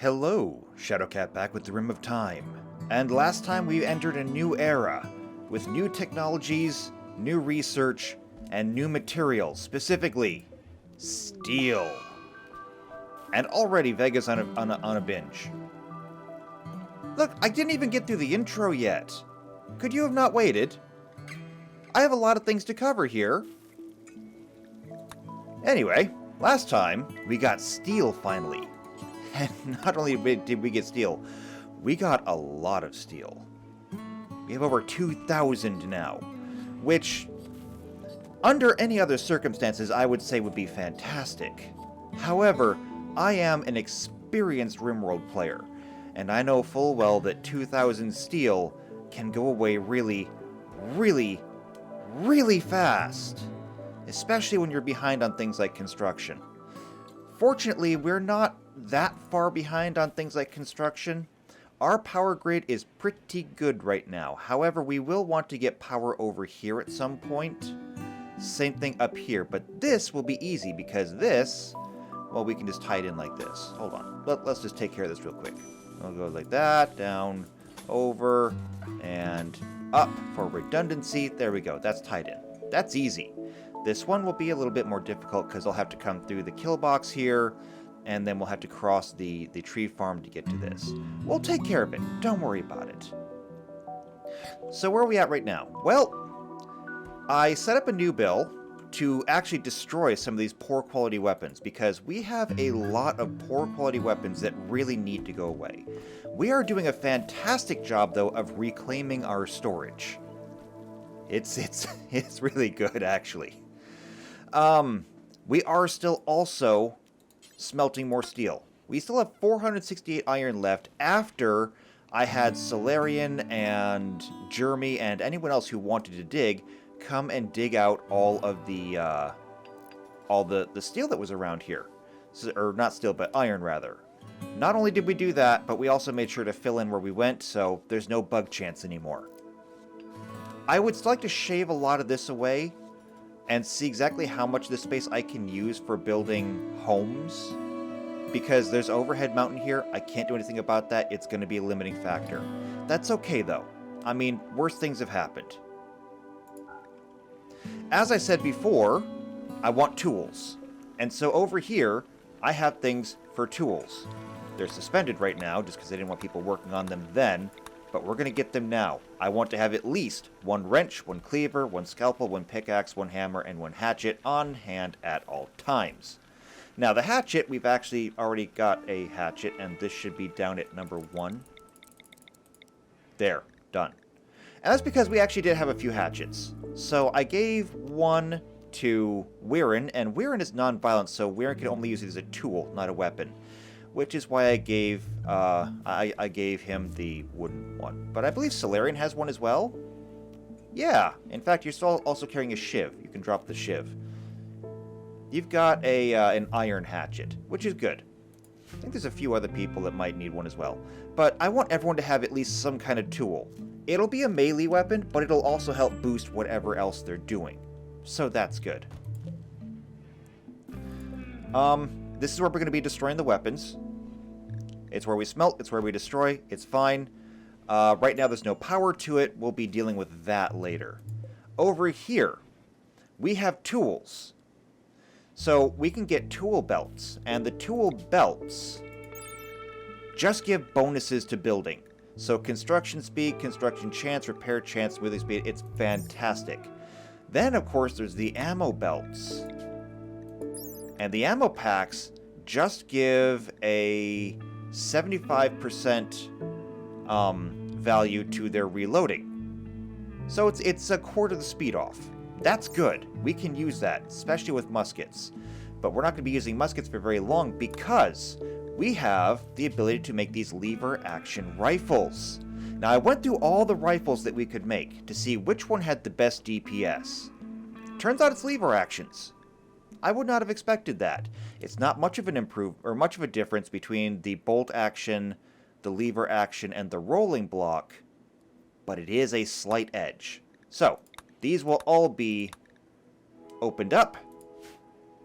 Hello, Shadowcat back with the Rim of Time. And last time we entered a new era, with new technologies, new research, and new materials, specifically, steel. And already Vega's on a binge. Look, I didn't even get through the intro yet. Could you have not waited? I have a lot of things to cover here. Anyway, last time, we got steel finally. And not only did we get steel, we got a lot of steel. We have over 2,000 now, which, under any other circumstances, I would say would be fantastic. However, I am an experienced RimWorld player, and I know full well that 2,000 steel can go away really, really, really fast, especially when you're behind on things like construction. Fortunately, we're not that far behind on things like construction. Our power grid is pretty good right now. However, we will want to get power over here at some point. Same thing up here, but this will be easy because this, well, we can just tie it in like this. Hold on. Let's just take care of this real quick. We'll go like that, down, over, and up for redundancy. There we go. That's tied in. That's easy. This one will be a little bit more difficult because I'll have to come through the kill box here, and then we'll have to cross the tree farm to get to this. We'll take care of it. Don't worry about it. So where are we at right now? Well, I set up a new bill to actually destroy some of these poor quality weapons because we have a lot of poor quality weapons that really need to go away. We are doing a fantastic job, though, of reclaiming our storage. It's really good, actually. We are still also smelting more steel. We still have 468 iron left after I had Solarian and Jeremy and anyone else who wanted to dig come and dig out all the steel that was around here. So, or not steel, but iron rather. Not only did we do that, but we also made sure to fill in where we went, so there's no bug chance anymore. I would still like to shave a lot of this away and see exactly how much of this space I can use for building homes. Because there's overhead mountain here, I can't do anything about that, it's going to be a limiting factor. That's okay though. I mean, worse things have happened. As I said before, I want tools. And so over here, I have things for tools. They're suspended right now, just because I didn't want people working on them then, but we're going to get them now. I want to have at least one wrench, one cleaver, one scalpel, one pickaxe, one hammer, and one hatchet on hand at all times. Now the hatchet, we've actually already got a hatchet, and this should be down at number 1. There, done. And that's because we actually did have a few hatchets. So I gave one to Weirin, and Weirin is non-violent, so Weirin can only use it as a tool, not a weapon. Which is why I gave him the wooden one. But I believe Solarian has one as well? Yeah, in fact, you're still also carrying a shiv. You can drop the shiv. You've got an iron hatchet, which is good. I think there's a few other people that might need one as well. But I want everyone to have at least some kind of tool. It'll be a melee weapon, but it'll also help boost whatever else they're doing. So that's good. This is where we're going to be destroying the weapons. It's where we smelt, it's where we destroy, it's fine. Right now there's no power to it, we'll be dealing with that later. Over here, we have tools. So we can get tool belts, and the tool belts just give bonuses to building. So construction speed, construction chance, repair chance, smoothing speed, it's fantastic. Then of course there's the ammo belts. And the ammo packs just give a 75% value to their reloading. So it's a quarter of the speed off. That's good. We can use that, especially with muskets. But we're not going to be using muskets for very long because we have the ability to make these lever action rifles. Now I went through all the rifles that we could make to see which one had the best DPS. Turns out it's lever actions. I would not have expected that. It's not much of an much of a difference between the bolt action, the lever action, and the rolling block, but it is a slight edge. So, these will all be opened up,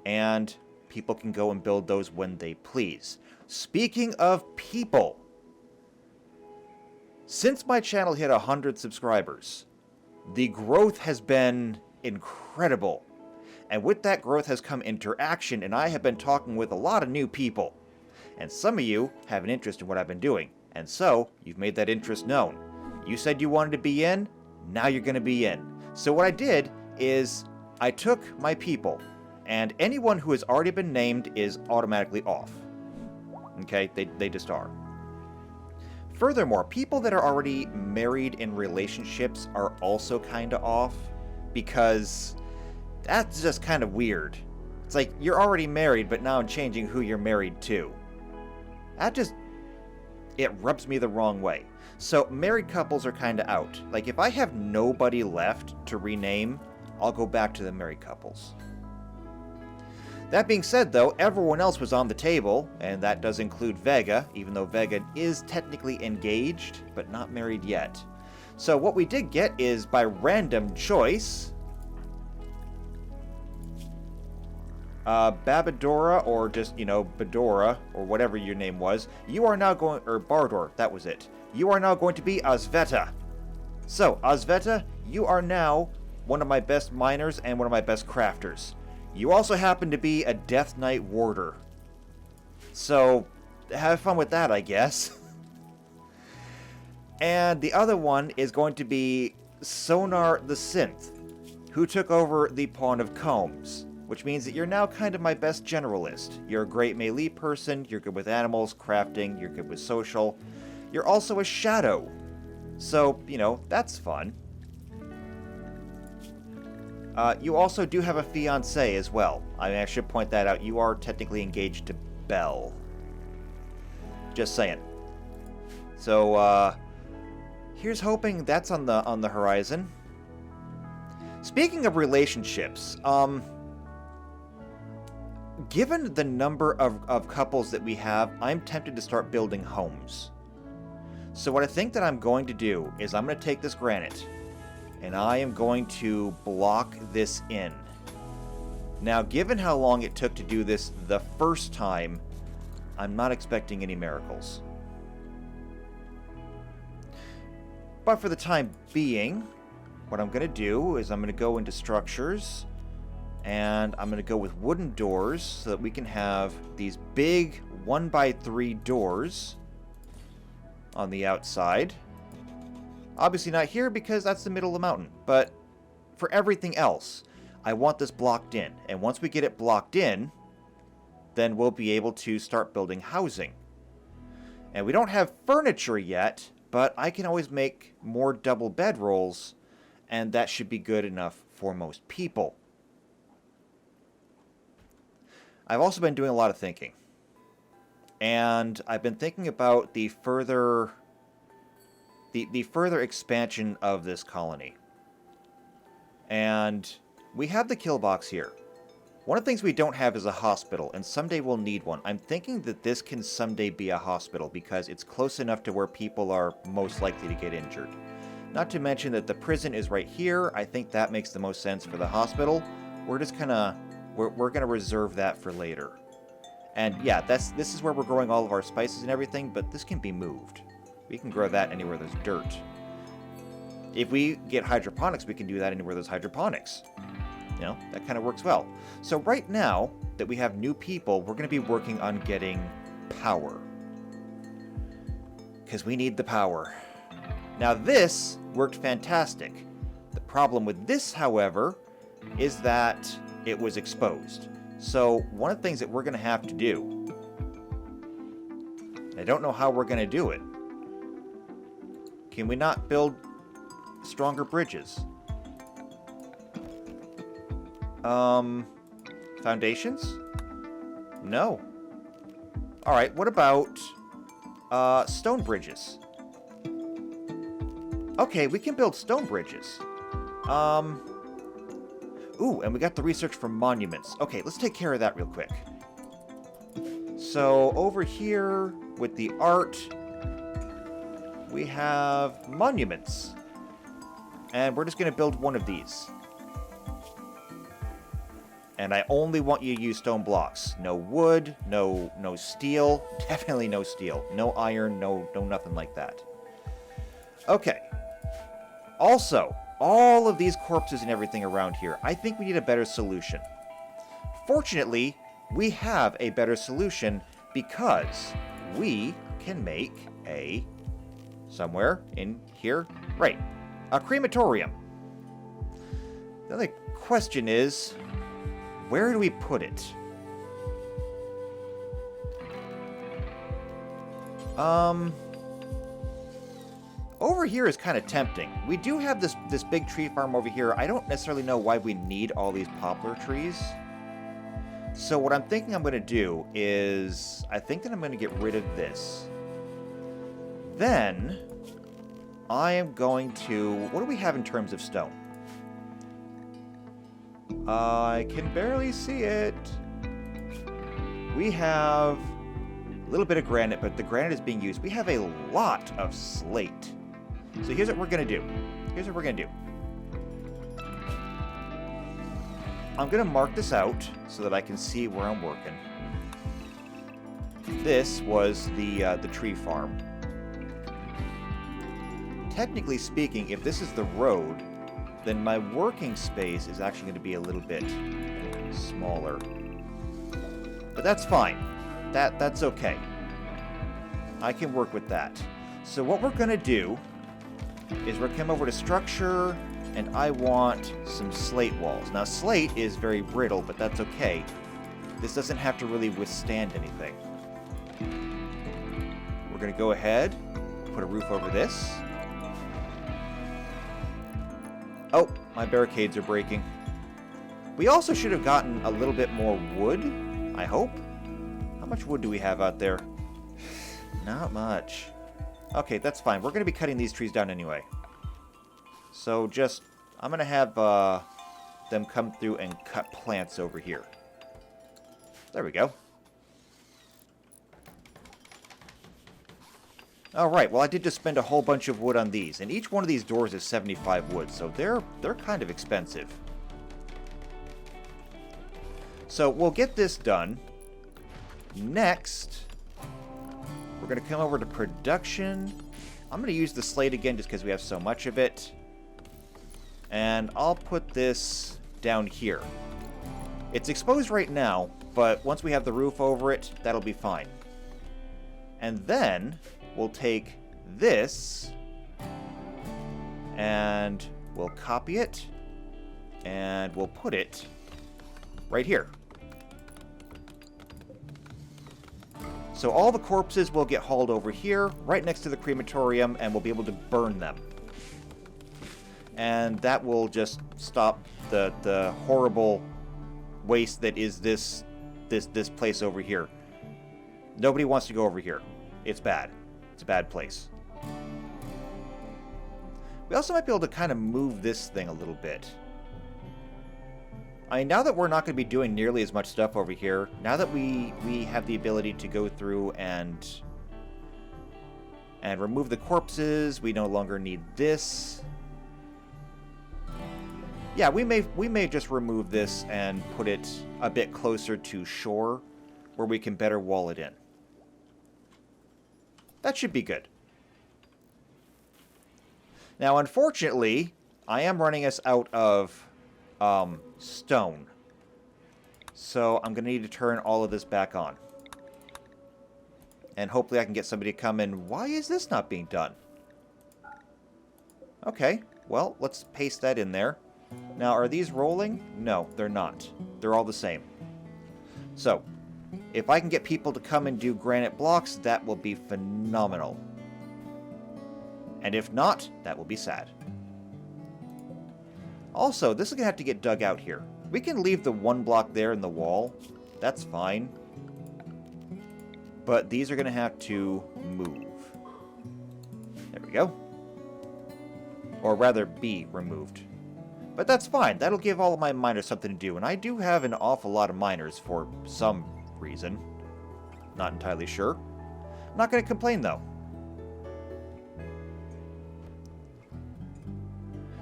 and people can go and build those when they please. Speaking of people, since my channel hit 100 subscribers, the growth has been incredible. And with that growth has come interaction, and I have been talking with a lot of new people. And some of you have an interest in what I've been doing, and so you've made that interest known. You said you wanted to be in, now you're going to be in. So what I did is I took my people, and anyone who has already been named is automatically off. Okay, they just are. Furthermore, people that are already married in relationships are also kind of off, because that's just kind of weird. It's like, you're already married, but now I'm changing who you're married to. It rubs me the wrong way. So married couples are kind of out. Like, if I have nobody left to rename, I'll go back to the married couples. That being said, though, everyone else was on the table, and that does include Vega, even though Vega is technically engaged, but not married yet. So what we did get is, by random choice, Babadora, or just, Badora, or whatever your name was, you are now going, or Bardor, that was it. You are now going to be Azveta. So, Azveta, you are now one of my best miners and one of my best crafters. You also happen to be a Death Knight warder. So, have fun with that, I guess. And the other one is going to be Sonar the Synth, who took over the Pawn of Combs, which means that you're now kind of my best generalist. You're a great melee person, you're good with animals, crafting, you're good with social. You're also a shadow. So, that's fun. You also do have a fiancé as well. I should point that out. You are technically engaged to Belle. Just saying. So, here's hoping that's on the horizon. Speaking of relationships, given the number of couples that we have, I'm tempted to start building homes. So what I think that I'm going to do is I'm going to take this granite, and I am going to block this in. Now, given how long it took to do this the first time, I'm not expecting any miracles. But for the time being, what I'm going to do is I'm going to go into structures, and I'm going to go with wooden doors so that we can have these big 1x3 doors on the outside. Obviously not here because that's the middle of the mountain, but for everything else, I want this blocked in. And once we get it blocked in, then we'll be able to start building housing. And we don't have furniture yet, but I can always make more double bedrolls, and that should be good enough for most people. I've also been doing a lot of thinking. And I've been thinking about the further expansion of this colony. And we have the kill box here. One of the things we don't have is a hospital, and someday we'll need one. I'm thinking that this can someday be a hospital because it's close enough to where people are most likely to get injured. Not to mention that the prison is right here. I think that makes the most sense for the hospital. We're just we're gonna reserve that for later. And yeah, this is where we're growing all of our spices and everything, but this can be moved. We can grow that anywhere there's dirt. If we get hydroponics, we can do that anywhere there's hydroponics. That kind of works well. So right now that we have new people, we're going to be working on getting power. Because we need the power. Now this worked fantastic. The problem with this, however, is that it was exposed. So one of the things that we're going to have to do, I don't know how we're going to do it. Can we not build stronger bridges? Foundations? No. Alright, what about stone bridges? Okay, we can build stone bridges. Ooh, and we got the research for monuments. Okay, let's take care of that real quick. So, over here with the art, we have monuments. And we're just going to build one of these. And I only want you to use stone blocks. No wood, no steel. Definitely no steel. No iron, no nothing like that. Okay. Also, all of these corpses and everything around here, I think we need a better solution. Fortunately, we have a better solution because we can make a... somewhere in here. Right. A crematorium. The only question is, where do we put it? Over here is kind of tempting. We do have this big tree farm over here. I don't necessarily know why we need all these poplar trees. So what I'm thinking I'm going to do is, I think that I'm going to get rid of this. Then, I am going to... what do we have in terms of stone? I can barely see it. We have a little bit of granite, but the granite is being used. We have a lot of slate. So here's what we're going to do. Here's what we're going to do. I'm going to mark this out so that I can see where I'm working. This was the tree farm. Technically speaking, if this is the road, then my working space is actually going to be a little bit smaller. But that's fine. That's okay. I can work with that. So what we're going to do is we're going to come over to structure, and I want some slate walls. Now, slate is very brittle, but that's okay. This doesn't have to really withstand anything. We're going to go ahead, put a roof over this. Oh, my barricades are breaking. We also should have gotten a little bit more wood, I hope. How much wood do we have out there? Not much. Okay, that's fine. We're going to be cutting these trees down anyway. So just, I'm going to have them come through and cut plants over here. There we go. Alright, well I did just spend a whole bunch of wood on these, and each one of these doors is 75 wood, so they're kind of expensive. So we'll get this done. Next, we're going to come over to production. I'm going to use the slate again just because we have so much of it. And I'll put this down here. It's exposed right now, but once we have the roof over it, that'll be fine. And then we'll take this and we'll copy it and we'll put it right here. So all the corpses will get hauled over here, right next to the crematorium, and we'll be able to burn them. And that will just stop the horrible waste that is this place over here. Nobody wants to go over here. It's bad. It's a bad place. We also might be able to kind of move this thing a little bit. I mean, now that we're not going to be doing nearly as much stuff over here, now that we have the ability to go through and remove the corpses, we no longer need this. Yeah, we may just remove this and put it a bit closer to shore, where we can better wall it in. That should be good. Now, unfortunately, I am running us out of stone. So I'm going to need to turn all of this back on. And hopefully I can get somebody to come in. Why is this not being done? Okay, well, let's paste that in there. Now, are these rolling? No, they're not. They're all the same. So, if I can get people to come and do granite blocks, that will be phenomenal. And if not, that will be sad. Also, this is going to have to get dug out here. We can leave the one block there in the wall. That's fine. But these are going to have to move. There we go. Or rather, be removed. But that's fine. That'll give all of my miners something to do. And I do have an awful lot of miners for some reason. Not entirely sure. I'm not going to complain, though.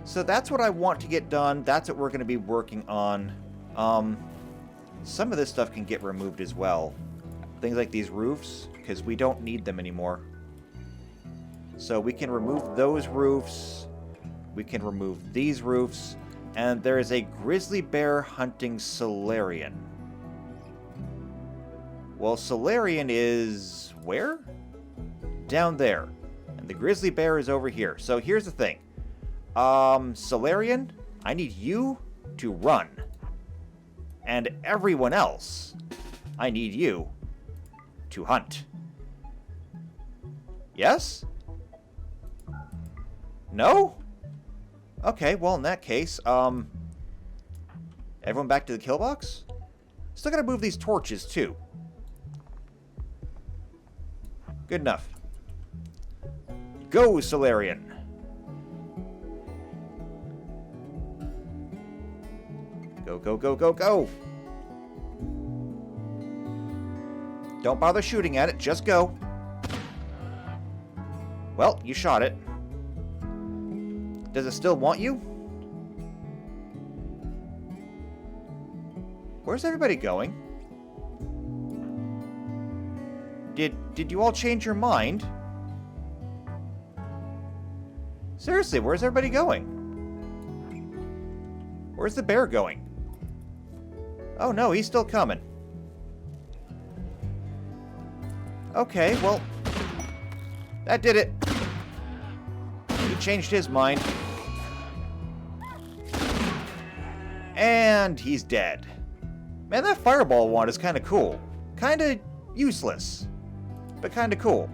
So that's what I want to get done. That's what we're going to be working on. Some of this stuff can get removed as well. Things like these roofs, because we don't need them anymore. So we can remove those roofs. We can remove these roofs. And there is a grizzly bear hunting Solarian. Well, Solarian is... where? Down there. And the grizzly bear is over here. So here's the thing. Solarian, I need you to run. And everyone else, I need you to hunt. Yes? No? Okay, well, in that case, everyone back to the kill box? Still gotta move these torches, too. Good enough. Go, Solarian! Go, go, go, go, go! Don't bother shooting at it, just go. Well, you shot it. Does it still want you? Where's everybody going? Did you all change your mind? Seriously, where's everybody going? Where's the bear going? Oh no, he's still coming. Okay, well, that did it. He changed his mind. And he's dead. Man, that fireball wand is kind of cool. Kind of useless, but kind of cool.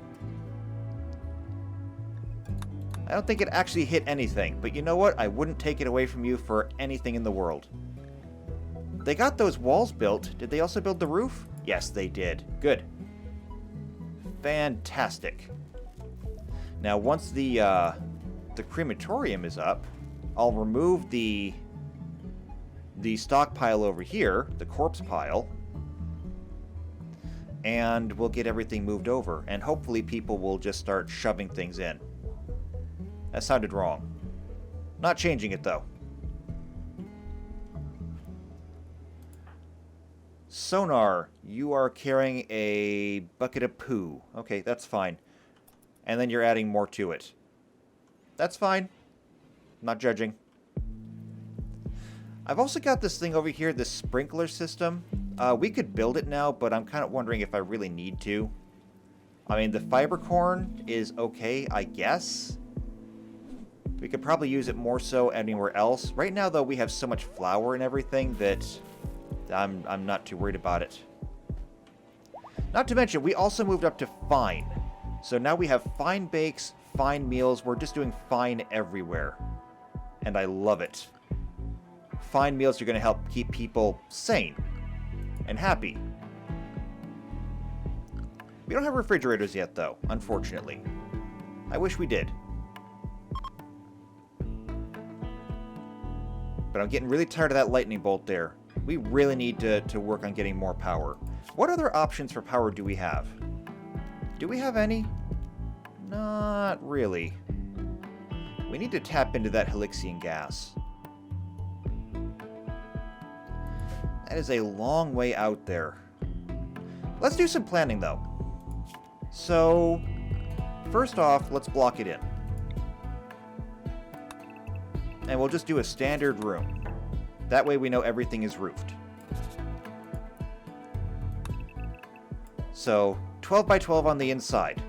I don't think it actually hit anything, but you know what? I wouldn't take it away from you for anything in the world. They got those walls built. Did they also build the roof? Yes, they did. Good. Fantastic. Now, once the crematorium is up, I'll remove the stockpile over here, the corpse pile, and we'll get everything moved over, and hopefully people will just start shoving things in. That sounded wrong. Not changing it, though. Sonar, you are carrying a bucket of poo. Okay, that's fine. And then you're adding more to it. That's fine. Not judging. I've also got this thing over here, this sprinkler system. We could build it now, but I'm kind of wondering if I really need to. I mean, the fiber corn is okay, I guess. We could probably use it more so anywhere else. Right now, though, we have so much flour and everything that I'm not too worried about it. Not to mention, we also moved up to fine. So now we have fine bakes, fine meals. We're just doing fine everywhere. And I love it. Fine meals are going to help keep people sane and happy. We don't have refrigerators yet, though, unfortunately. I wish we did. But I'm getting really tired of that lightning bolt there. We really need to work on getting more power. What other options for power do we have? Do we have any? Not really. We need to tap into that Helixian gas. That is a long way out there. Let's do some planning, though. So, first off, let's block it in. And we'll just do a standard room. That way we know everything is roofed. So, 12 by 12 on the inside.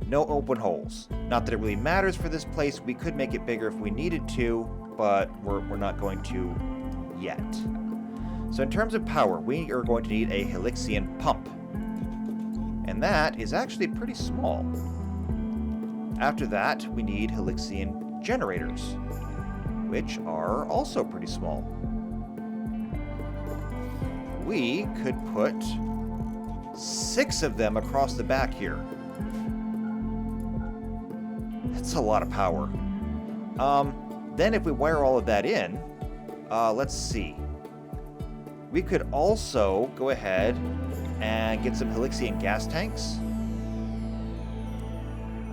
No open holes. Not that it really matters for this place. We could make it bigger if we needed to, but we're not going to yet. So in terms of power, we are going to need a Helixian pump. And that is actually pretty small. After that, we need Helixian generators, which are also pretty small. We could put 6 of them across the back here. That's a lot of power. Then if we wire all of that in, let's see. We could also go ahead and get some Helixian gas tanks.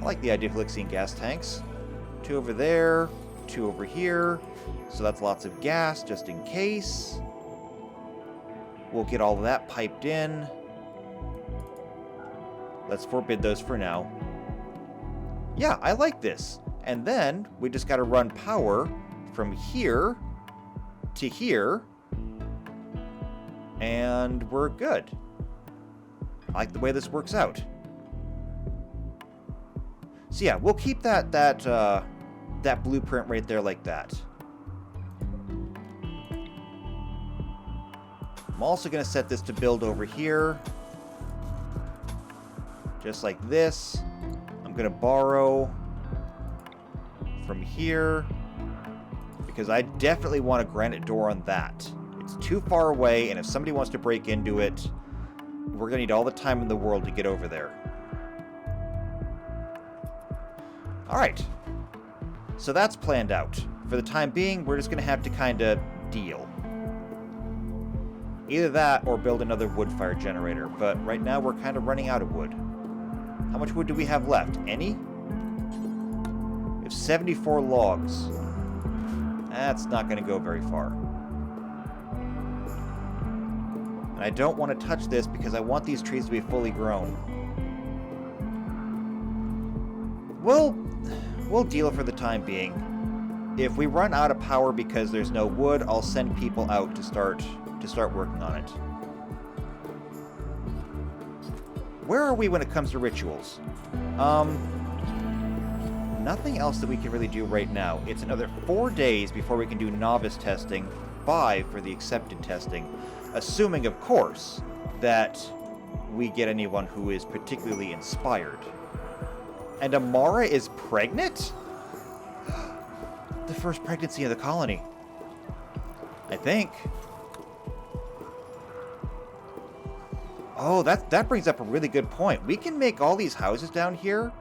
I like the idea of Helixian gas tanks. 2 over there, 2 over here. So that's lots of gas, just in case. We'll get all of that piped in. Let's forbid those for now. Yeah, I like this. And then we just got to run power from here to here. And we're good. I like the way this works out. So yeah, we'll keep that blueprint right there like that. I'm also going to set this to build over here. Just like this. I'm going to borrow from here. Because I definitely want a granite door on that. It's too far away, and if somebody wants to break into it, we're going to need all the time in the world to get over there. Alright. So that's planned out. For the time being, we're just going to have to kind of deal. Either that or build another wood fire generator, but right now we're kind of running out of wood. How much wood do we have left? Any? We have 74 logs. That's not going to go very far. And I don't want to touch this because I want these trees to be fully grown. We'll deal for the time being. If we run out of power because there's no wood, I'll send people out to start working on it. Where are we when it comes to rituals? Nothing else that we can really do right now. It's another 4 days before we can do novice testing, 5 for the accepted testing, assuming, of course, that we get anyone who is particularly inspired. And Amara is pregnant? The first pregnancy of the colony. I think. Oh, that brings up a really good point. We can make all these houses down here,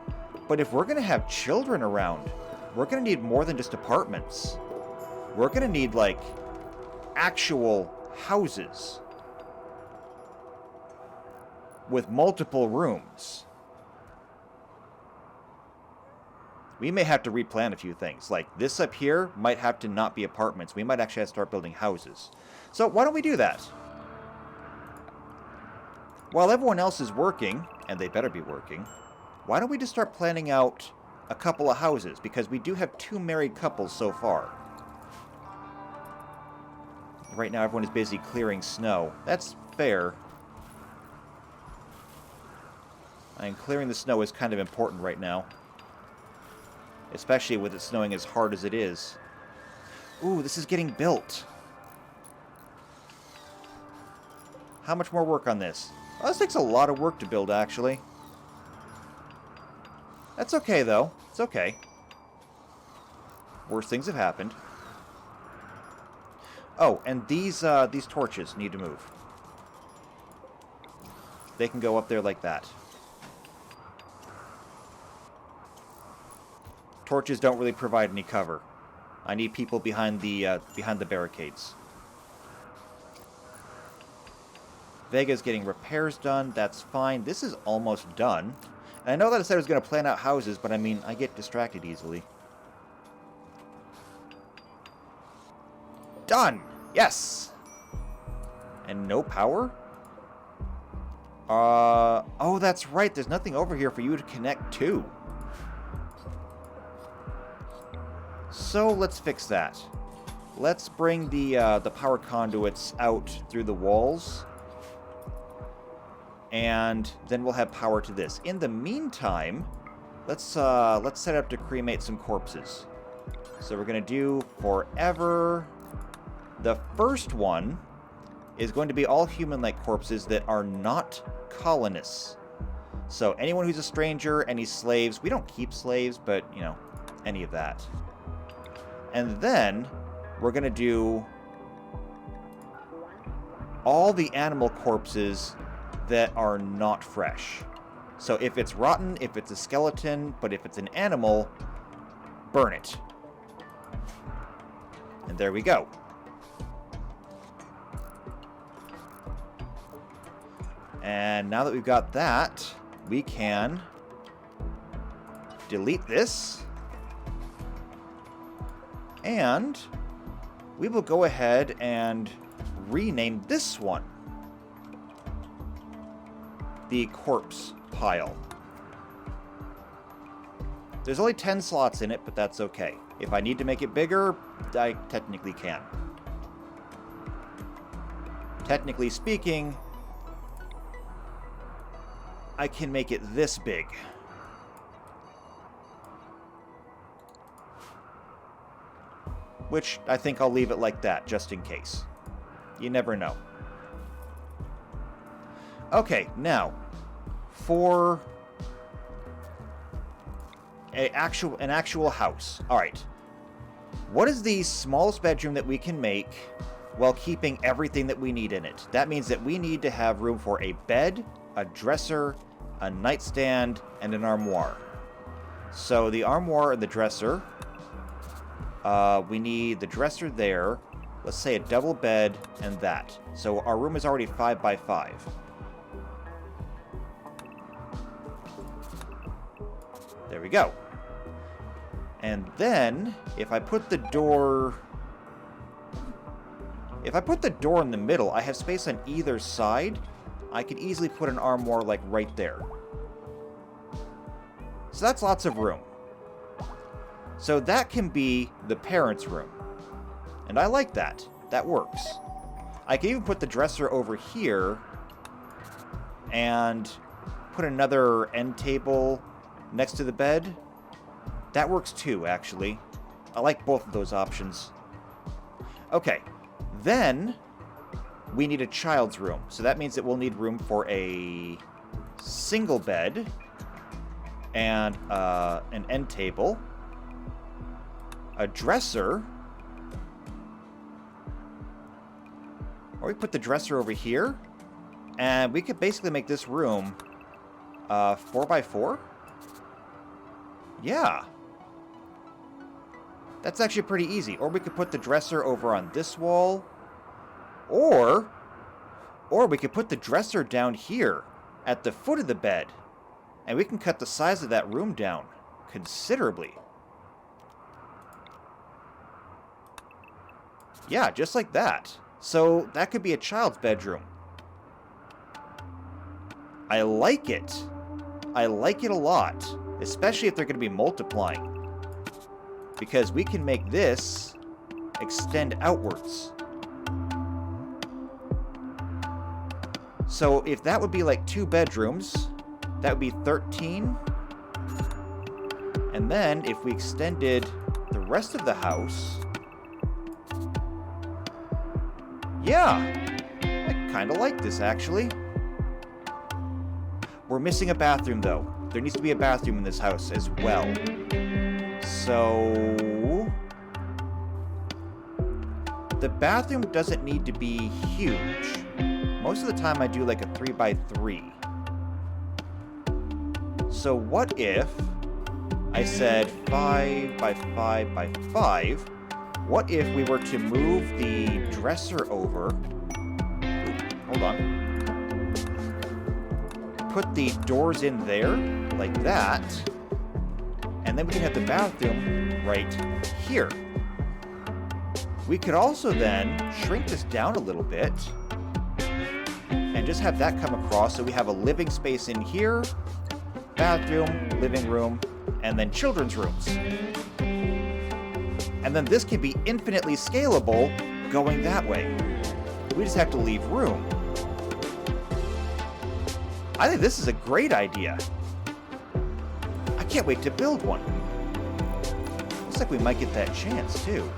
but if we're going to have children around, we're going to need more than just apartments. We're going to need, like, actual houses with multiple rooms. We may have to replan a few things. Like, this up here might have to not be apartments. We might actually have to start building houses. So why don't we do that? While everyone else is working, and they better be working, why don't we just start planning out a couple of houses? Because we do have 2 married couples so far. Right now everyone is busy clearing snow. That's fair. And clearing the snow is kind of important right now. Especially with it snowing as hard as it is. Ooh, this is getting built. How much more work on this? Oh, this takes a lot of work to build, actually. That's okay, though. It's okay. Worse things have happened. Oh, and these torches need to move. They can go up there like that. Torches don't really provide any cover. I need people behind the barricades. Vega's getting repairs done. That's fine. This is almost done. And I know that I said I was going to plan out houses, but I mean, I get distracted easily. Done! Yes! And no power? Oh, that's right. There's nothing over here for you to connect to. So let's fix that. Let's bring the power conduits out through the walls. And then we'll have power to this. In the meantime, let's set up to cremate some corpses. So we're going to do forever. The first one is going to be all human-like corpses that are not colonists. So anyone who's a stranger, any slaves, we don't keep slaves, but, you know, any of that. And then we're going to do all the animal corpses that are not fresh. So if it's rotten, if it's a skeleton, but if it's an animal, burn it. And there we go. And now that we've got that, we can delete this. And we will go ahead and rename this one. the corpse pile. There's only 10 slots in it, but that's okay. If I need to make it bigger, I technically can. Technically speaking, I can make it this big. Which I think I'll leave it like that, just in case. You never know. Okay, now, for an actual house. All right. What is the smallest bedroom that we can make while keeping everything that we need in it? That means that we need to have room for a bed, a dresser, a nightstand, and an armoire. So the armoire and the dresser, we need the dresser there. Let's say a double bed and that. So our room is already 5 by 5. There we go. And then, if I put the door in the middle, I have space on either side. I could easily put an armoire, like, right there. So that's lots of room. So that can be the parents' room. And I like that. That works. I can even put the dresser over here and put another end table next to the bed. That works too, actually. I like both of those options. Okay, then we need a child's room. So that means that we'll need room for a single bed and an end table, a dresser, or we put the dresser over here, and we could basically make this room 4 by 4. Yeah. That's actually pretty easy. Or we could put the dresser over on this wall. Or we could put the dresser down here at the foot of the bed. And we can cut the size of that room down considerably. Yeah, just like that. So that could be a child's bedroom. I like it. I like it a lot. Especially if they're going to be multiplying. Because we can make this extend outwards. So if that would be like 2 bedrooms, that would be 13. And then if we extended the rest of the house... Yeah, I kind of like this actually. We're missing a bathroom though. There needs to be a bathroom in this house as well. So... the bathroom doesn't need to be huge. Most of the time I do like a 3 by 3. So what if I said 5 by 5 by 5? What if we were to move the dresser over? Hold on. Put the doors in there, like that. And then we can have the bathroom right here. We could also then shrink this down a little bit and just have that come across so we have a living space in here, bathroom, living room, and then children's rooms. And then this can be infinitely scalable going that way. We just have to leave room. I think this is a great idea. I can't wait to build one. Looks like we might get that chance, too.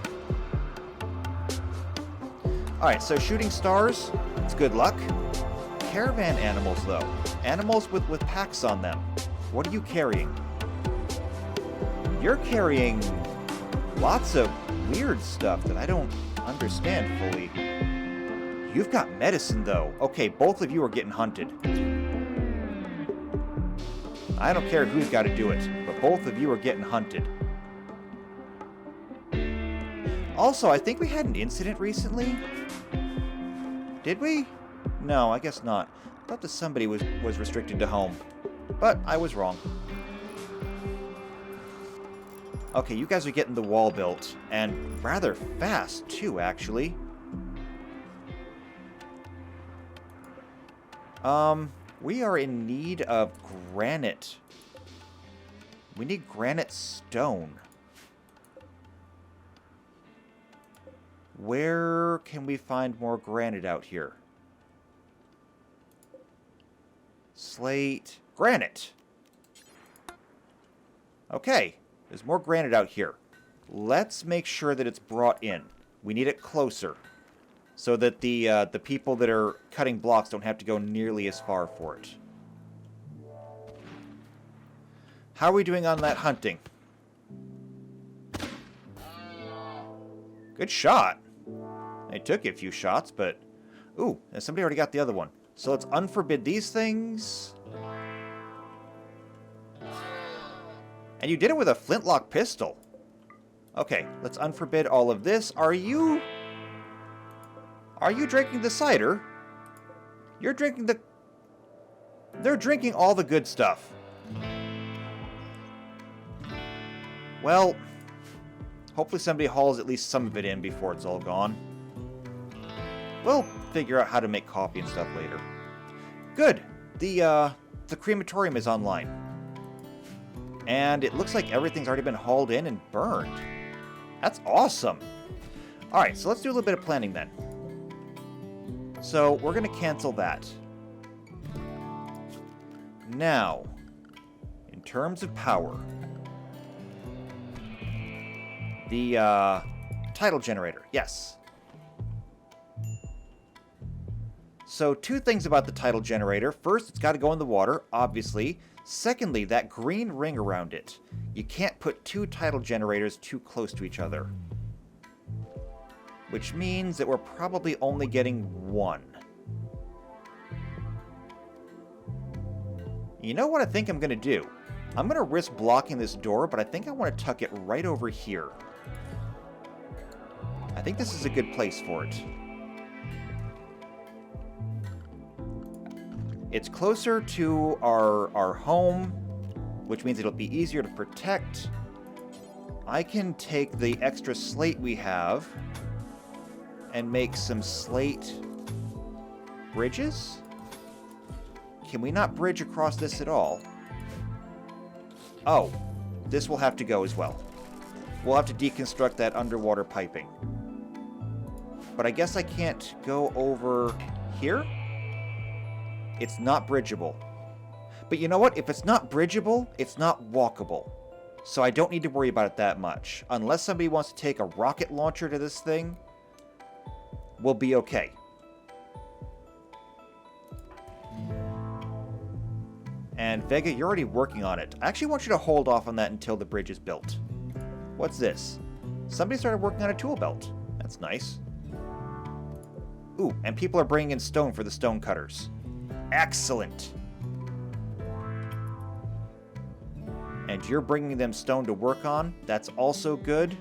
Alright, so shooting stars, it's good luck. Caravan animals, though. Animals with packs on them. What are you carrying? You're carrying lots of weird stuff that I don't understand fully. You've got medicine, though. Okay, both of you are getting hunted. I don't care who's got to do it, but both of you are getting hunted. Also, I think we had an incident recently. Did we? No, I guess not. I thought that somebody was restricted to home. But I was wrong. Okay, you guys are getting the wall built. And rather fast, too, We are in need of granite. We need granite stone. Where can we find more granite out here? Slate. Granite! Okay, there's more granite out here. Let's make sure that it's brought in. We need it closer, so that the people that are cutting blocks don't have to go nearly as far for it. How are we doing on that hunting? Good shot. I took a few shots, but... Ooh, and somebody already got the other one. So let's unforbid these things. And you did it with a flintlock pistol. Okay, let's unforbid all of this. Are you drinking the cider? You're drinking the... They're drinking all the good stuff. Well, hopefully somebody hauls at least some of it in before it's all gone. We'll figure out how to make coffee and stuff later. Good. The crematorium is online. And it looks like everything's already been hauled in and burned. That's awesome. Alright, so let's do a little bit of planning then. So, we're going to cancel that. Now, in terms of power, the tidal generator, yes. So, two things about the tidal generator. First, it's got to go in the water, obviously. Secondly, that green ring around it. You can't put two tidal generators too close to each other. Which means that we're probably only getting one. You know what I think I'm going to do? I'm going to risk blocking this door, but I think I want to tuck it right over here. I think this is a good place for it. It's closer to our home, which means it'll be easier to protect. I can take the extra slate we have and make some slate bridges? Can we not bridge across this at all? Oh, this will have to go as well. We'll have to deconstruct that underwater piping. But I guess I can't go over here? It's not bridgeable. But you know what? If it's not bridgeable, it's not walkable. So I don't need to worry about it that much. Unless somebody wants to take a rocket launcher to this thing, we'll be okay. And Vega, you're already working on it. I actually want you to hold off on that until the bridge is built. What's this? Somebody started working on a tool belt. That's nice. Ooh, and people are bringing in stone for the stone cutters. Excellent. And you're bringing them stone to work on. That's also good.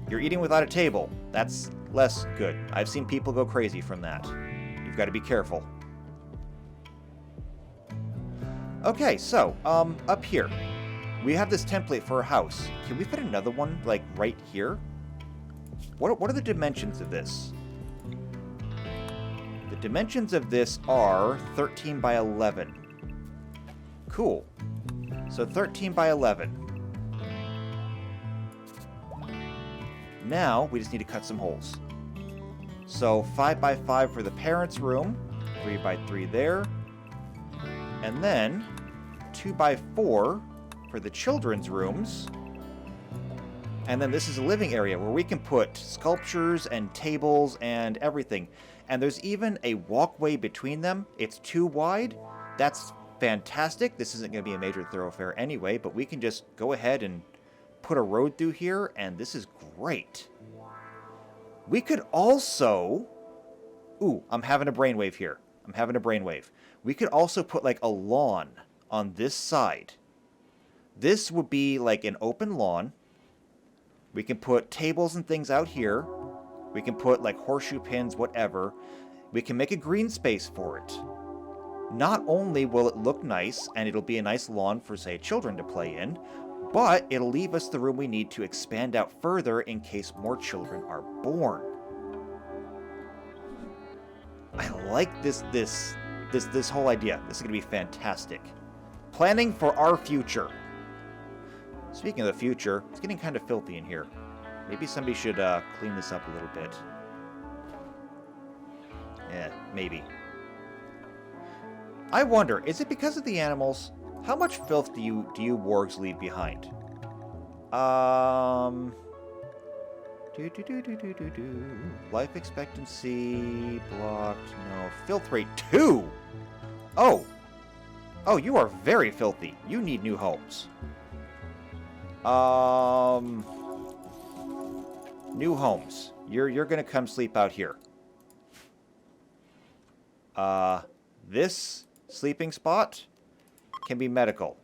You're eating without a table. That's less good. I've seen people go crazy from that. You've got to be careful. Okay, so, up here. We have this template for a house. Can we fit another one, like, right here? What are the dimensions of this? The dimensions of this are 13 by 11. Cool. So 13 by 11. Now, we just need to cut some holes. So 5 by 5 for the parents' room. 3 by 3 there. And then 2 by 4 for the children's rooms. And then this is a living area where we can put sculptures and tables and everything. And there's even a walkway between them. It's too wide. That's fantastic. This isn't going to be a major thoroughfare anyway, but we can just go ahead and put a road through here, and this is great. We could also... Ooh, I'm having a brainwave here. I'm having a brainwave. We could also put like a lawn on this side. This would be like an open lawn. We can put tables and things out here. We can put like horseshoe pins, whatever. We can make a green space for it. Not only will it look nice, and it'll be a nice lawn for, say, children to play in, but it'll leave us the room we need to expand out further in case more children are born. I like this This whole idea. This is going to be fantastic. Planning for our future. Speaking of the future, it's getting kind of filthy in here. Maybe somebody should clean this up a little bit. Yeah, maybe. I wonder, is it because of the animals? How much filth do you wargs leave behind? Life expectancy blocked. No. Filth rate 2. Oh. Oh, you are very filthy. You need new homes. New homes. You're gonna come sleep out here. This sleeping spot can be medical.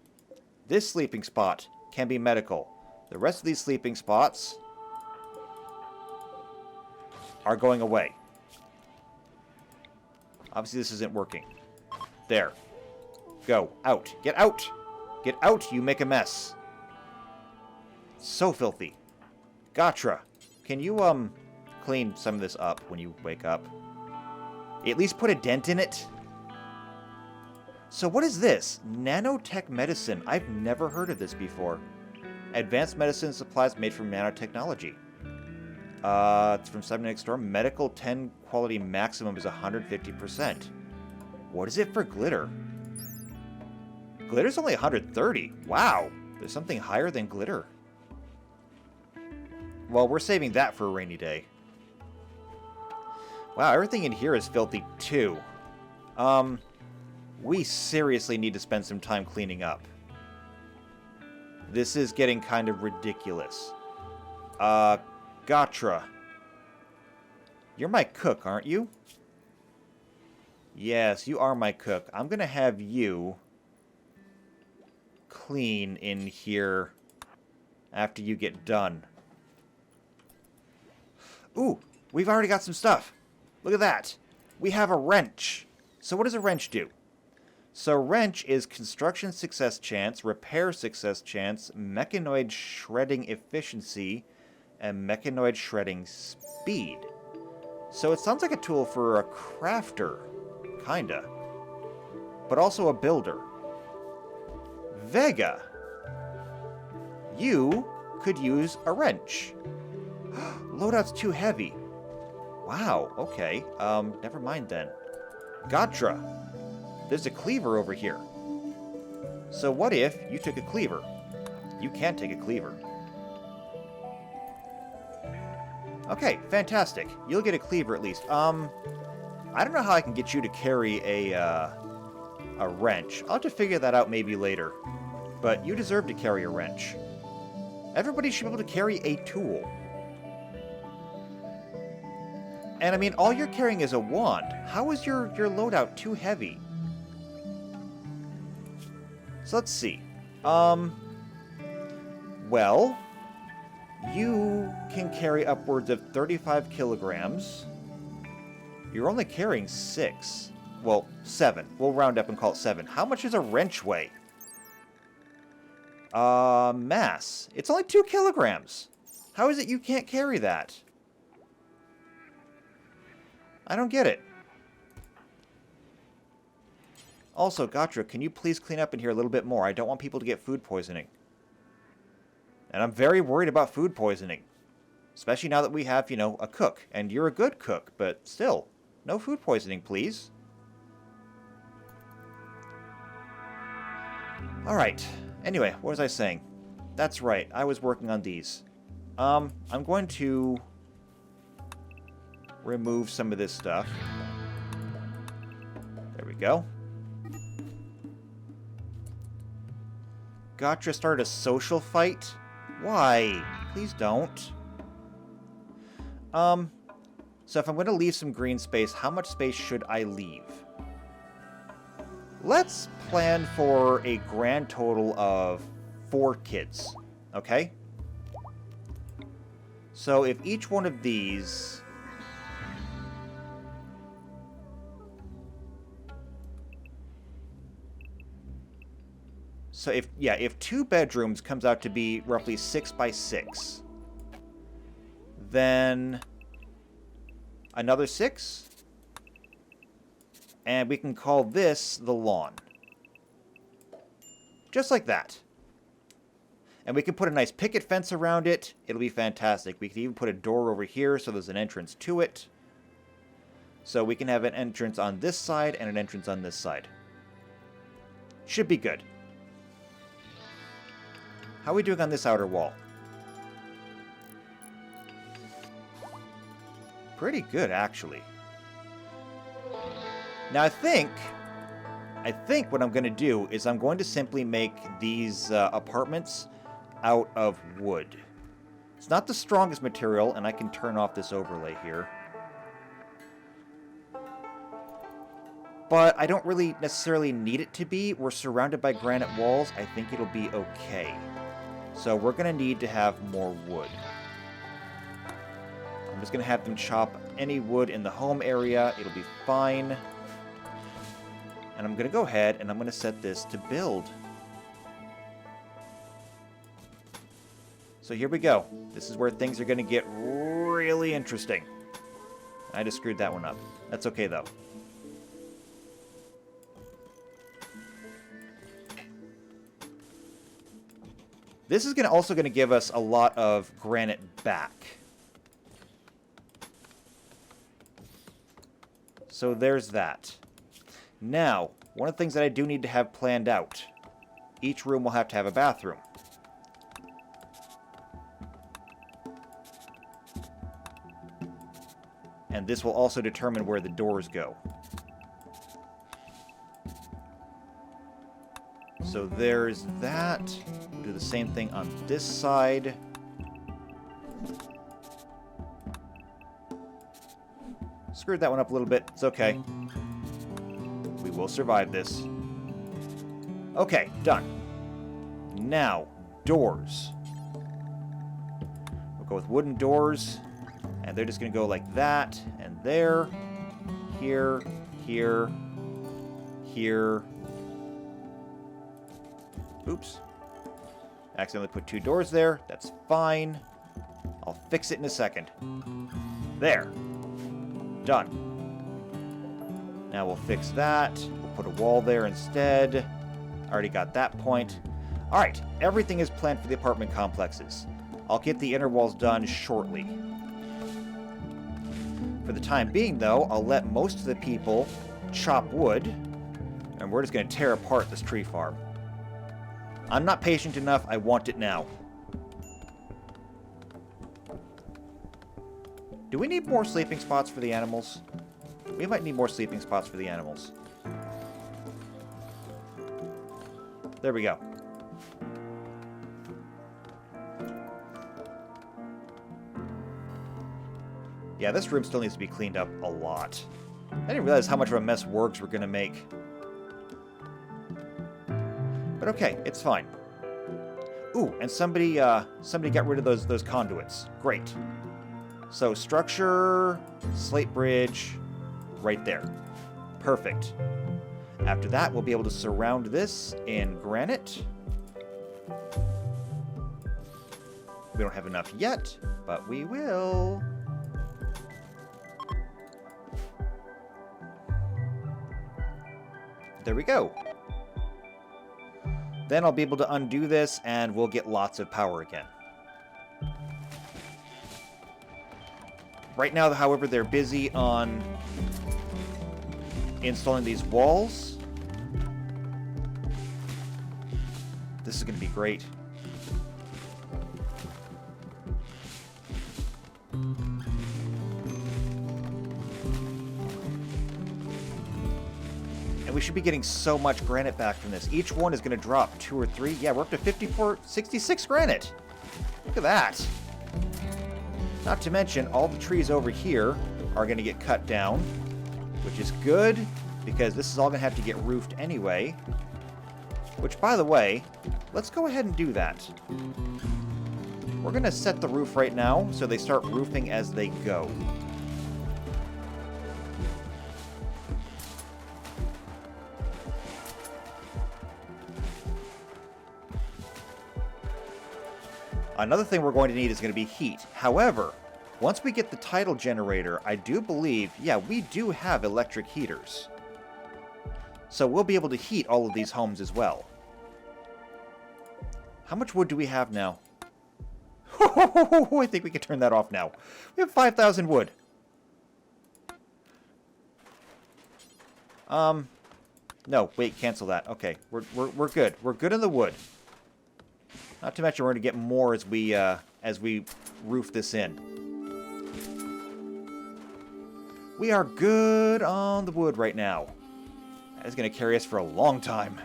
This sleeping spot can be medical. The rest of these sleeping spots are going away. Obviously, this isn't working. There. Go. Out. Get out! Get out, you make a mess. So filthy. Gatra, can you, clean some of this up when you wake up? At least put a dent in it? So what is this? Nanotech medicine. I've never heard of this before. Advanced medicine supplies made from nanotechnology. It's from Cybernetic Storm. Medical 10 quality maximum is 150%. What is it for glitter? Glitter's only 130. Wow. There's something higher than glitter. Well, we're saving that for a rainy day. Wow, everything in here is filthy too. We seriously need to spend some time cleaning up. This is getting kind of ridiculous. Gatra. You're my cook, aren't you? Yes, you are my cook. I'm gonna have you clean in here after you get done. Ooh, we've already got some stuff. Look at that. We have a wrench. So what does a wrench do? So wrench is construction success chance, repair success chance, mechanoid shredding efficiency, and mechanoid shredding speed. So it sounds like a tool for a crafter, kinda. But also a builder. Vega. You could use a wrench. Loadout's too heavy. Wow, okay. Never mind then. Gatra. There's a cleaver over here. So what if you took a cleaver? You can take a cleaver. Okay, fantastic. You'll get a cleaver at least. I don't know how I can get you to carry a wrench. I'll have to figure that out maybe later. But you deserve to carry a wrench. Everybody should be able to carry a tool. And I mean, all you're carrying is a wand. How is your loadout too heavy? So let's see. Well, you can carry upwards of 35 kilograms. You're only carrying 6. Well, 7. We'll round up and call it 7. How much does a wrench weigh? Mass. It's only 2 kilograms. How is it you can't carry that? I don't get it. Also, Gatra, can you please clean up in here a little bit more? I don't want people to get food poisoning. And I'm very worried about food poisoning. Especially now that we have, you know, a cook. And you're a good cook, but still, no food poisoning, please. Alright. Anyway, what was I saying? That's right, I was working on these. I'm going to remove some of this stuff. There we go. Gatra started a social fight? Why? Please don't. So if I'm going to leave some green space, how much space should I leave? Let's plan for a grand total of 4 kids, okay? So if each one of these... So if 2 bedrooms comes out to be roughly 6 by 6, then another 6, And we can call this the lawn. Just like that. And we can put a nice picket fence around it. It'll be fantastic. We can even put a door over here so there's an entrance to it. So we can have an entrance on this side and an entrance on this side. Should be good. How are we doing on this outer wall? Pretty good, actually. Now, I think what I'm going to do is I'm going to simply make these apartments out of wood. It's not the strongest material, and I can turn off this overlay here. But I don't really necessarily need it to be. We're surrounded by granite walls. I think it'll be okay. So we're going to need to have more wood. I'm just going to have them chop any wood in the home area. It'll be fine. And I'm going to go ahead and I'm going to set this to build. So here we go. This is where things are going to get really interesting. I just screwed that one up. That's okay, though. This is also going to give us a lot of granite back. So there's that. Now, one of the things that I do need to have planned out. Each room will have to have a bathroom. And this will also determine where the doors go. So there's that. We'll do the same thing on this side. Screwed that one up a little bit. It's okay. We will survive this. Okay, done. Now, doors. We'll go with wooden doors. And they're just going to go like that. And there. Here. Here. Here. Oops. Accidentally put 2 doors there. That's fine. I'll fix it in a second. There. Done. Now we'll fix that. We'll put a wall there instead. Already got that point. Alright, everything is planned for the apartment complexes. I'll get the inner walls done shortly. For the time being, though, I'll let most of the people chop wood, and we're just going to tear apart this tree farm. I'm not patient enough. I want it now. Do we need more sleeping spots for the animals? We might need more sleeping spots for the animals. There we go. Yeah, this room still needs to be cleaned up a lot. I didn't realize how much of a mess Wargs were going to make. But okay, it's fine. Ooh, and somebody got rid of those conduits. Great. So structure, slate bridge, right there. Perfect. After that, we'll be able to surround this in granite. We don't have enough yet, but we will. There we go. Then I'll be able to undo this, and we'll get lots of power again. Right now, however, they're busy on installing these walls. This is going to be great. And we should be getting so much granite back from this. Each one is going to drop 2 or 3. Yeah, we're up to 66 granite. Look at that. Not to mention, all the trees over here are going to get cut down, which is good, because this is all going to have to get roofed anyway. Which, by the way, let's go ahead and do that. We're going to set the roof right now, so they start roofing as they go. Another thing we're going to need is going to be heat. However, once we get the tidal generator, I do believe, yeah, we do have electric heaters. So we'll be able to heat all of these homes as well. How much wood do we have now? I think we can turn that off now. We have 5,000 wood. No, wait, cancel that. Okay, we're good. We're good in the wood. Not to mention we're going to get more as we roof this in. We are good on the wood right now. That is going to carry us for a long time.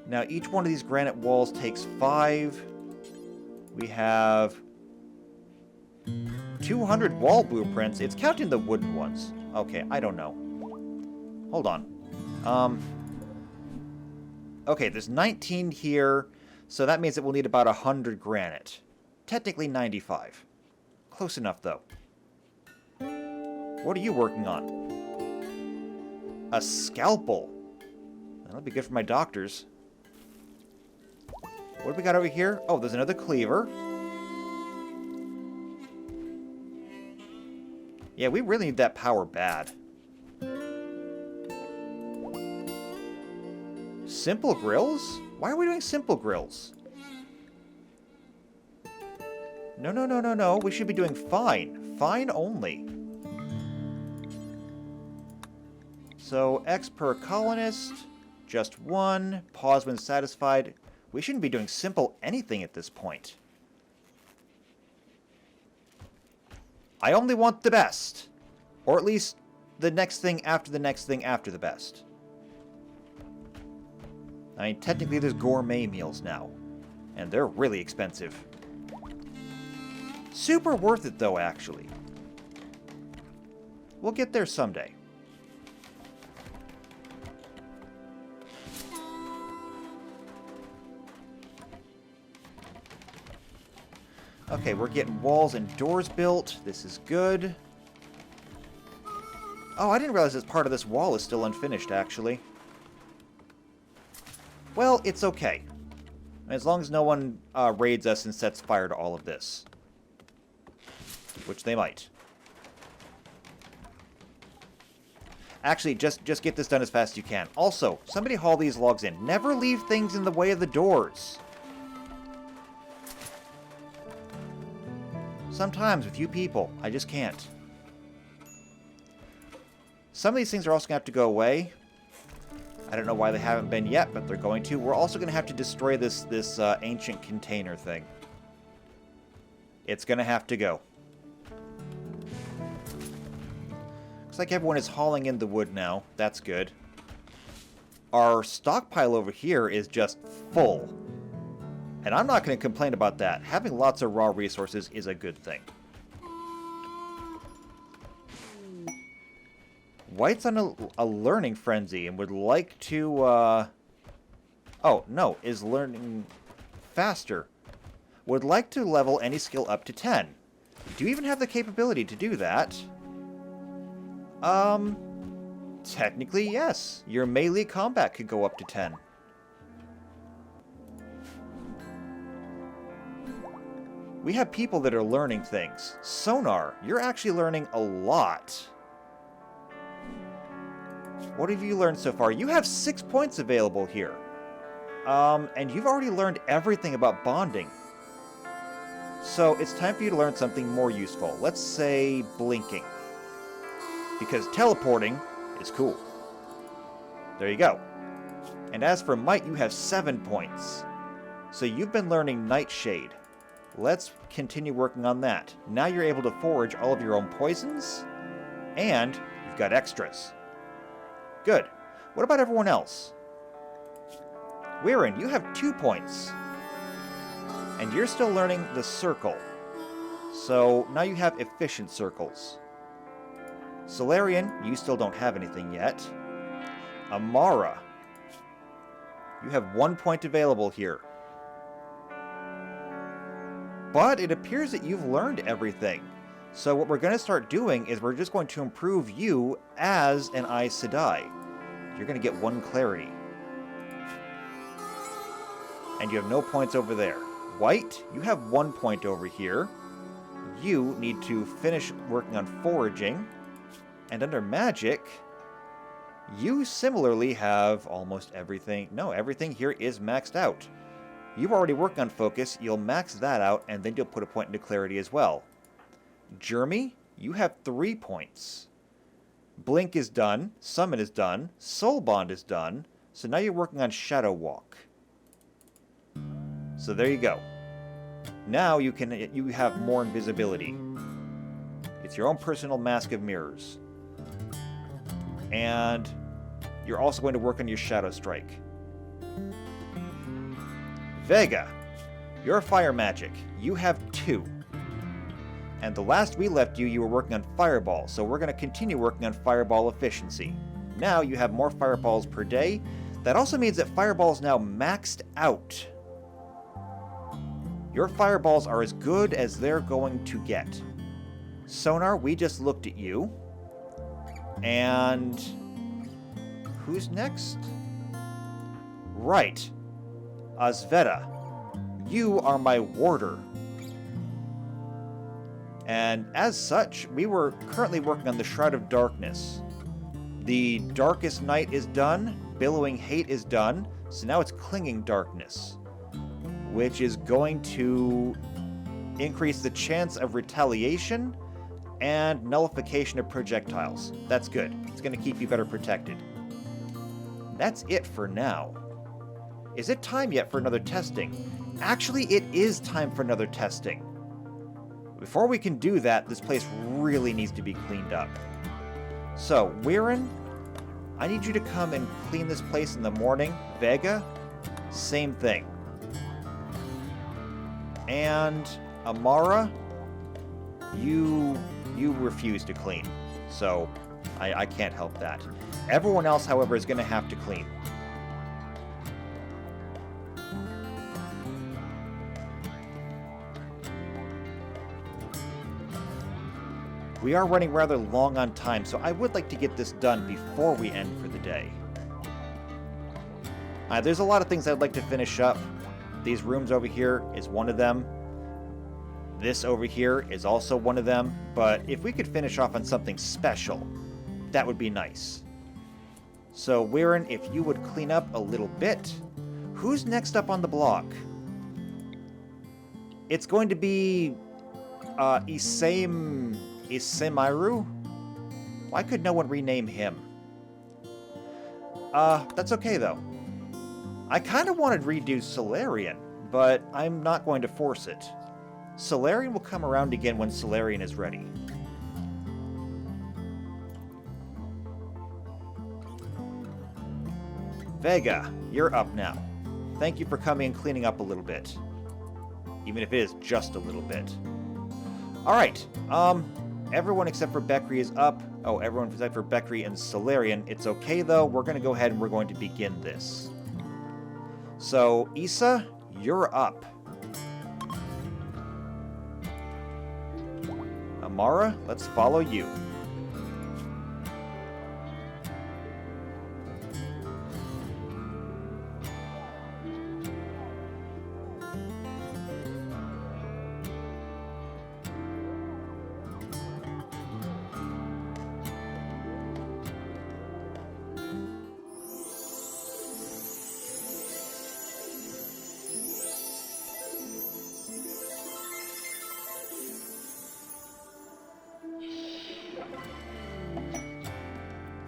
Now, each one of these granite walls takes 5. We have 200 wall blueprints. It's counting the wooden ones. Okay, I don't know. Hold on. Okay, there's 19 here, so that means that we'll need about 100 granite. Technically 95. Close enough, though. What are you working on? A scalpel. That'll be good for my doctors. What do we got over here? Oh, there's another cleaver. Yeah, we really need that power bad. Simple grills? Why are we doing simple grills? No. We should be doing fine. Fine only. So, X per colonist. Just 1. Pause when satisfied. We shouldn't be doing simple anything at this point. I only want the best. Or at least the next thing after the next thing after the best. I mean, technically there's gourmet meals now. And they're really expensive. Super worth it though, actually. We'll get there someday. Okay, we're getting walls and doors built. This is good. Oh, I didn't realize that part of this wall is still unfinished, actually. Well, it's okay. As long as no one raids us and sets fire to all of this. Which they might. Actually, just get this done as fast as you can. Also, somebody haul these logs in. Never leave things in the way of the doors. Sometimes, with you people, I just can't. Some of these things are also going to have to go away. I don't know why they haven't been yet, but they're going to. We're also going to have to destroy this ancient container thing. It's going to have to go. Looks like everyone is hauling in the wood now. That's good. Our stockpile over here is just full. And I'm not going to complain about that. Having lots of raw resources is a good thing. White's on a learning frenzy and would like to, Oh, no, is learning faster. Would like to level any skill up to 10. Do you even have the capability to do that? Technically, yes. Your melee combat could go up to 10. We have people that are learning things. Sonar, you're actually learning a lot. What have you learned so far? You have 6 points available here. And you've already learned everything about bonding. So it's time for you to learn something more useful. Let's say blinking. Because teleporting is cool. There you go. And as for might, you have 7 points. So you've been learning Nightshade. Let's continue working on that. Now you're able to forage all of your own poisons, and you've got extras. Good. What about everyone else? Weirin, you have 2 points. And you're still learning the circle. So now you have efficient circles. Solarian, you still don't have anything yet. Amara, you have 1 point available here. But it appears that you've learned everything. So what we're going to start doing is we're just going to improve you as an Aes Sedai. You're going to get 1 clarity. And you have no points over there. White, you have 1 point over here. you need to finish working on foraging. And under magic, you similarly have almost everything. No, everything here is maxed out. You've already worked on focus. You'll max that out, and then you'll put a point into clarity as well. Jeremy, you have 3 points. Blink is done. Summon is done. Soul Bond is done. So now you're working on Shadow Walk. So there you go. Now you have more invisibility. It's your own personal mask of mirrors. And you're also going to work on your Shadow Strike. Vega, your fire magic. You have 2. And the last we left you, you were working on Fireball, so we're going to continue working on Fireball efficiency. Now you have more Fireballs per day. That also means that Fireball is now maxed out. Your Fireballs are as good as they're going to get. Sonar, we just looked at you. And who's next? Right. Azveta, you are my warder. And as such, we were currently working on the Shroud of Darkness. The Darkest Night is done, Billowing Hate is done, so now it's Clinging Darkness, which is going to increase the chance of retaliation and nullification of projectiles. That's good. It's going to keep you better protected. That's it for now. Is it time yet for another testing? Actually, it is time for another testing. Before we can do that, this place really needs to be cleaned up. So, Weirin, I need you to come and clean this place in the morning. Vega, same thing. And Amara, you refuse to clean. So, I can't help that. Everyone else, however, is going to have to clean. We are running rather long on time, so I would like to get this done before we end for the day. There's a lot of things I'd like to finish up. These rooms over here is one of them. This over here is also one of them. But if we could finish off on something special, that would be nice. So, Weirin, if you would clean up a little bit. Who's next up on the block? It's going to be Isemiru? Why could no one rename him? That's okay though. I kind of wanted to redo Solarian, but I'm not going to force it. Solarian will come around again when Solarian is ready. Vega, you're up now. Thank you for coming and cleaning up a little bit. Even if it is just a little bit. Alright, everyone except for Bekri is up. Oh, everyone except for Bekri and Solarian. It's okay, though. We're going to go ahead and we're going to begin this. So, Issa, you're up. Amara, let's follow you.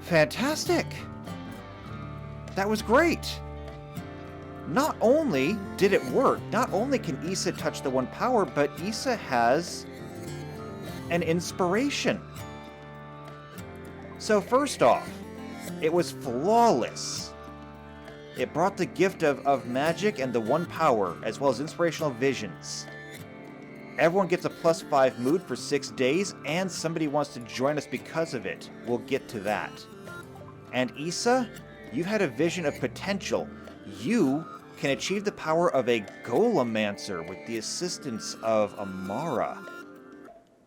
Fantastic! That was great! Not only did it work, not only can Issa touch the one power, but Issa has an inspiration. So first off, it was flawless. It brought the gift of magic and the one power, as well as inspirational visions. Everyone gets a +5 mood for 6 days, and somebody wants to join us because of it. We'll get to that. And Issa, you had a vision of potential. You can achieve the power of a Golemancer with the assistance of Amara.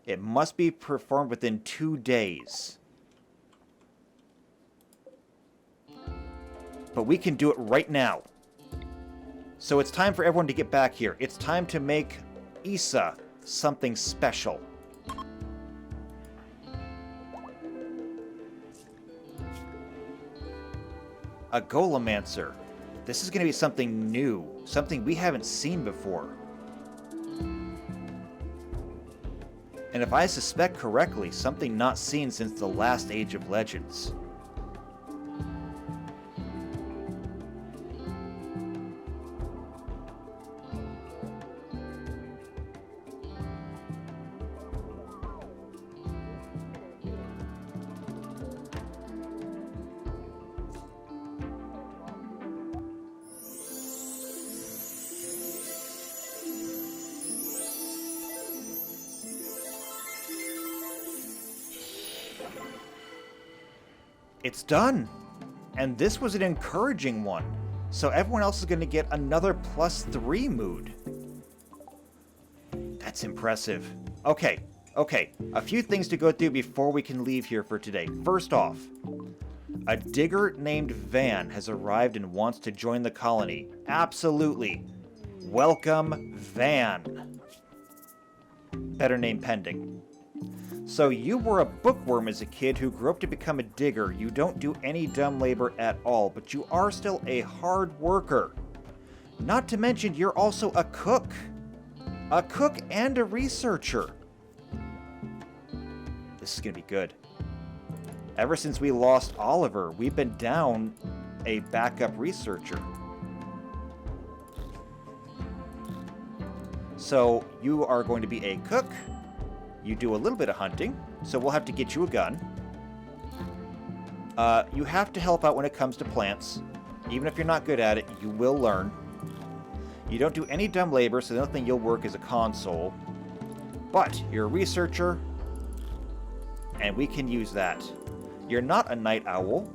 It must be performed within 2 days. But we can do it right now. So it's time for everyone to get back here. It's time to make Issa something special. A Golemancer. This is going to be something new. Something we haven't seen before. And if I suspect correctly, something not seen since the last Age of Legends. It's done! And this was an encouraging one. So everyone else is going to get another +3 mood. That's impressive. Okay. A few things to go through before we can leave here for today. First off, a digger named Van has arrived and wants to join the colony. Absolutely. Welcome, Van. Better name pending. So you were a bookworm as a kid who grew up to become a digger. You don't do any dumb labor at all, but you are still a hard worker. Not to mention you're also a cook. A cook and a researcher. This is going to be good. Ever since we lost Oliver, we've been down a backup researcher. So you are going to be a cook. You do a little bit of hunting, so we'll have to get you a gun. You have to help out when it comes to plants. Even if you're not good at it, you will learn. You don't do any dumb labor, so the only thing you'll work is a console. But you're a researcher, and we can use that. You're not a night owl,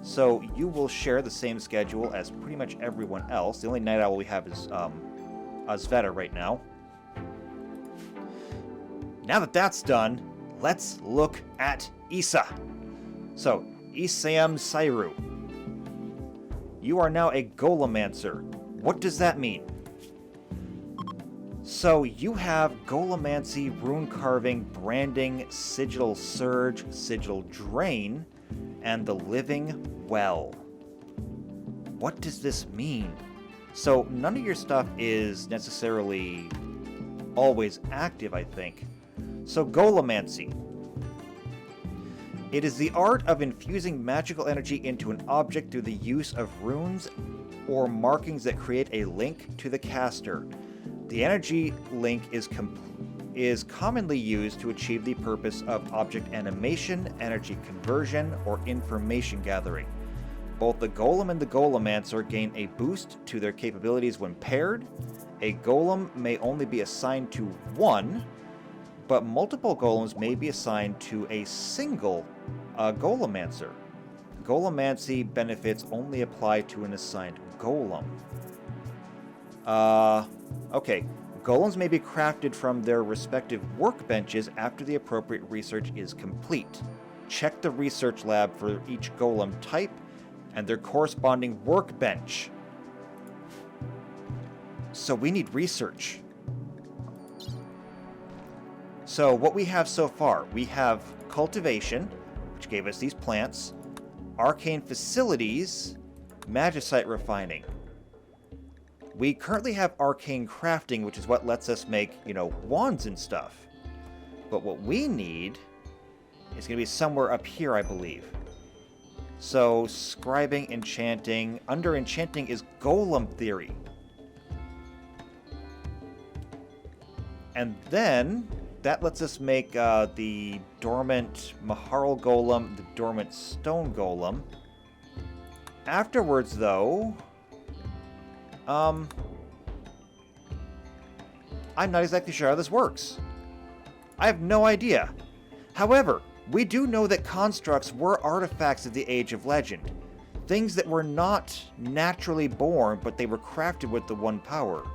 so you will share the same schedule as pretty much everyone else. The only night owl we have is Sveta right now. Now that that's done, let's look at Issa. So, Isam Sairu. You are now a Golemancer. What does that mean? So, you have Golemancy, Rune Carving, Branding, Sigil Surge, Sigil Drain, and the Living Well. What does this mean? So, none of your stuff is necessarily always active, I think. So, Golemancy. It is the art of infusing magical energy into an object through the use of runes or markings that create a link to the caster. The energy link is commonly used to achieve the purpose of object animation, energy conversion, or information gathering. Both the Golem and the Golemancer gain a boost to their capabilities when paired. A Golem may only be assigned to one, but multiple golems may be assigned to a single Golemancer. Golemancy benefits only apply to an assigned golem. Okay. Golems may be crafted from their respective workbenches after the appropriate research is complete. Check the research lab for each golem type and their corresponding workbench. So we need research. So what we have so far, we have cultivation, which gave us these plants, arcane facilities, magicite refining. We currently have arcane crafting, which is what lets us make, wands and stuff. But what we need is going to be somewhere up here, I believe. So, scribing, enchanting. Under enchanting is golem theory. And then that lets us make the dormant Maharal Golem, the dormant Stone Golem. Afterwards, though, I'm not exactly sure how this works. I have no idea. However, we do know that constructs were artifacts of the Age of Legend. Things that were not naturally born, but they were crafted with the one power.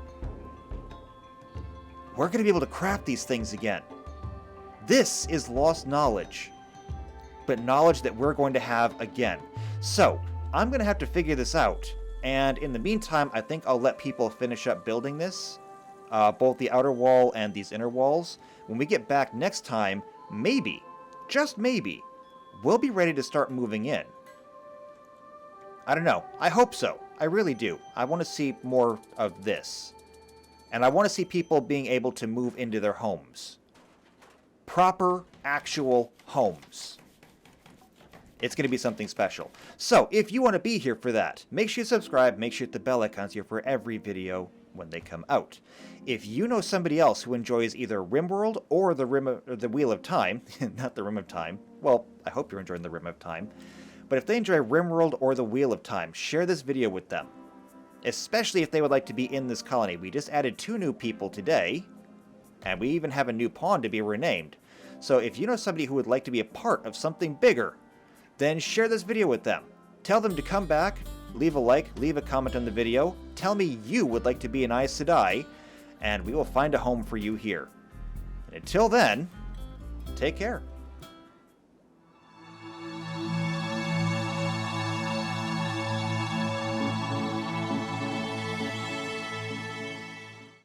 We're going to be able to craft these things again. This is lost knowledge, but knowledge that we're going to have again. So, I'm going to have to figure this out. And in the meantime, I think I'll let people finish up building this. Both the outer wall and these inner walls. When we get back next time, maybe, just maybe, we'll be ready to start moving in. I don't know. I hope so. I really do. I want to see more of this. And I want to see people being able to move into their homes. Proper, actual homes. It's going to be something special. So, if you want to be here for that, make sure you subscribe, make sure you hit the bell icons here for every video when they come out. If you know somebody else who enjoys either RimWorld or the Wheel of Time, not the Rim of Time, well, I hope you're enjoying the Rim of Time, but if they enjoy RimWorld or the Wheel of Time, share this video with them. Especially if they would like to be in this colony. We just added 2 new people today, and we even have a new pawn to be renamed. So if you know somebody who would like to be a part of something bigger, then share this video with them. Tell them to come back, leave a like, leave a comment on the video, tell me you would like to be an Aes Sedai, and we will find a home for you here. And until then, take care.